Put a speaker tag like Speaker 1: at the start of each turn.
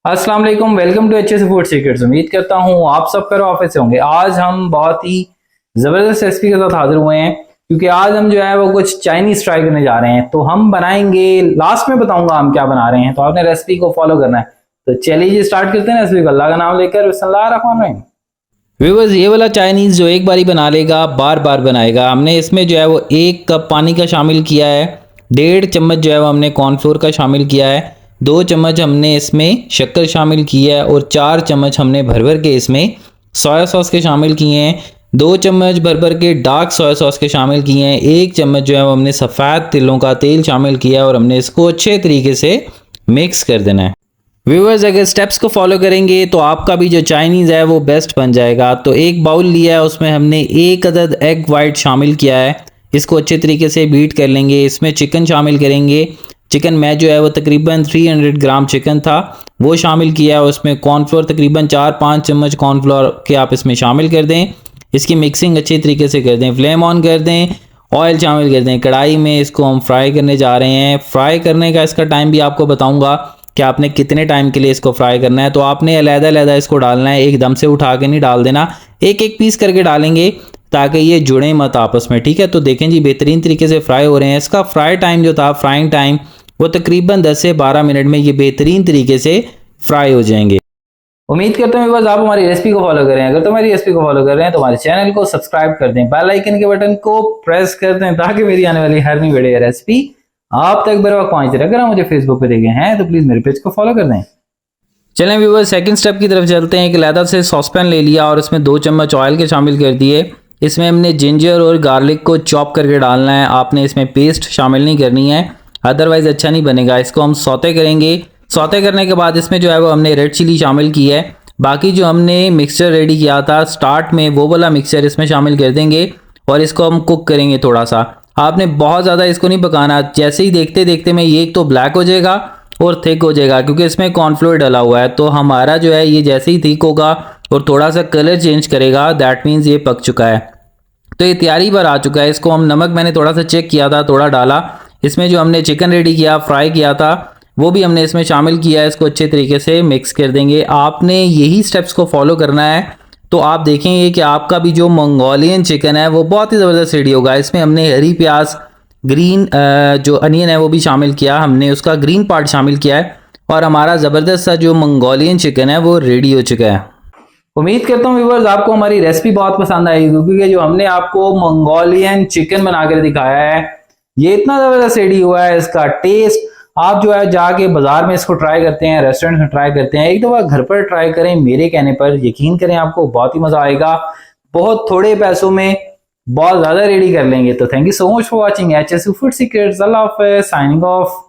Speaker 1: अस्सलाम वालेकुम, welcome to HS food secrets. उम्मीद करता हूँ आप सब खैर ऑफिस से होंगे। आज हम बहुत ही जबरदस्त रेसिपी के साथ हाजिर हुए हैं क्योंकि आज हम जो है वो कुछ चाइनीज ट्राई करने जा रहे हैं। तो हम बनाएंगे, लास्ट में बताऊंगा हम क्या बना रहे हैं, तो आपने रेसिपी को फॉलो करना है। तो चलिए जी स्टार्ट करते हैं रेसिपी को अल्लाह का नाम लेकर। बिस्मिल्लाह रहमान रहीम। व्यूअर्स, ये वाला चाइनीज जो एक बारी बना लेगा बार बार बनाएगा। हमने इसमें जो है वो 1 कप पानी का शामिल किया है, 1.5 चम्मच जो है वो हमने कॉर्नफ्लोर का शामिल किया है, 2 चम्मच हमने इसमें शक्कर शामिल की है और 4 चम्मच हमने भर भर के इसमें सोया सॉस के शामिल किए हैं। 2 चम्मच भर भर के डार्क सोया सॉस के शामिल किए हैं। 1 चम्मच जो है वो हमने सफ़ेद तिलों का तेल शामिल किया है और हमने इसको अच्छे तरीके से मिक्स कर देना है। व्यूअर्स, अगर स्टेप्स को फॉलो करेंगे तो आपका भी जो चाइनीज़ है वो बेस्ट बन जाएगा। तो एक बाउल लिया है, उसमें हमने 1 अदद एग वाइट शामिल किया है। इसको अच्छे तरीके से बीट कर लेंगे। इसमें चिकन शामिल करेंगे। चिकन में जो है वो तकरीबन 300 ग्राम चिकन था, वो शामिल किया है। उसमें कॉर्नफ्लोर तकरीबन 4-5 चम्मच कॉर्नफ्लोर के आप इसमें शामिल कर दें। इसकी मिक्सिंग अच्छी तरीके से कर दें। फ्लेम ऑन कर दें, ऑयल शामिल कर दें कढ़ाई में। इसको हम फ्राई करने जा रहे हैं। फ्राई करने का इसका टाइम भी आपको बताऊंगा कि आपने कितने टाइम के लिए इसको फ्राई करना है। तो आपने अलग-अलग इसको डालना है, एकदम से उठा के नहीं डाल देना, एक एक पीस करके डालेंगे ताकि ये जुड़े मत आपस में, ठीक है। तो देखें जी बेहतरीन तरीके से फ्राई हो रहे हैं। इसका फ्राई टाइम जो था, फ्राइंग टाइम, वो तकरीबन 10 से 12 मिनट में ये बेहतरीन तरीके से फ्राई हो जाएंगे। उम्मीद करता हूँ बस आप हमारी रेसिपी को फॉलो करें। अगर तो हमारी रेसिपी को फॉलो कर रहे हैं तो हमारे चैनल को सब्सक्राइब कर दें, बेल आइकन के बटन को प्रेस कर दें ताकि मेरी आने वाली हर नई वीडियो रेसिपी आप तक बर वक्त पहुंच रहे। अगर आप मुझे फेसबुक पे देखे हैं तो प्लीज मेरे पेज को फॉलो कर दें। चलें व्यूअर्स, सेकंड स्टेप की तरफ चलते हैं। एक लैदा से सॉसपैन ले लिया और उसमें 2 चम्मच ऑयल के शामिल कर दिए। इसमें हमने जिंजर और गार्लिक को चॉप करके डालना है। आपने इसमें पेस्ट शामिल नहीं करनी है, अदरवाइज अच्छा नहीं बनेगा। इसको हम सौते करेंगे। सौते करने के बाद इसमें जो है वो हमने रेड चिली शामिल की है। बाकी जो हमने मिक्सचर रेडी किया था स्टार्ट में, वो वाला मिक्सचर इसमें शामिल कर देंगे और इसको हम कुक करेंगे थोड़ा सा। आपने बहुत ज़्यादा इसको नहीं पकाना। जैसे ही देखते देखते में ये तो ब्लैक हो जाएगा और थिक हो जाएगा क्योंकि इसमें कॉर्नफ्लोर डाला हुआ है। तो हमारा जो है ये जैसे ही थिक होगा और थोड़ा सा कलर चेंज करेगा, दैट मीन्स ये पक चुका है। तो ये तैयारी पर आ चुका है। इसको हम, नमक मैंने थोड़ा सा चेक किया था, थोड़ा डाला। इसमें जो हमने चिकन रेडी किया, फ्राई किया था, वो भी हमने इसमें शामिल किया है। इसको अच्छे तरीके से मिक्स कर देंगे। आपने यही स्टेप्स को फॉलो करना है तो आप देखेंगे कि आपका भी जो मंगोलियन चिकन है वो बहुत ही ज़बरदस्त रेडी होगा। इसमें हमने हरी प्याज, ग्रीन जो अनियन है वो भी शामिल किया, हमने उसका ग्रीन पार्ट शामिल किया है और हमारा ज़बरदस्त सा जो मंगोलियन चिकन है वो रेडी हो चुका है। उम्मीद करता हूँ व्यूअर्स आपको हमारी रेसिपी बहुत पसंद आएगी क्योंकि जो हमने आपको मंगोलियन चिकन बनाकर दिखाया है ये इतना ज़बरदस्त रेडी हुआ है। इसका टेस्ट आप जो है जाके बाजार में इसको ट्राई करते हैं, रेस्टोरेंट में ट्राई करते हैं, एक दफा घर पर ट्राई करें। मेरे कहने पर यकीन करें आपको बहुत ही मजा आएगा। बहुत थोड़े पैसों में बहुत ज्यादा रेडी कर लेंगे। तो thank you so much for watching HS food secrets. Allah हाफिज़, साइनिंग ऑफ।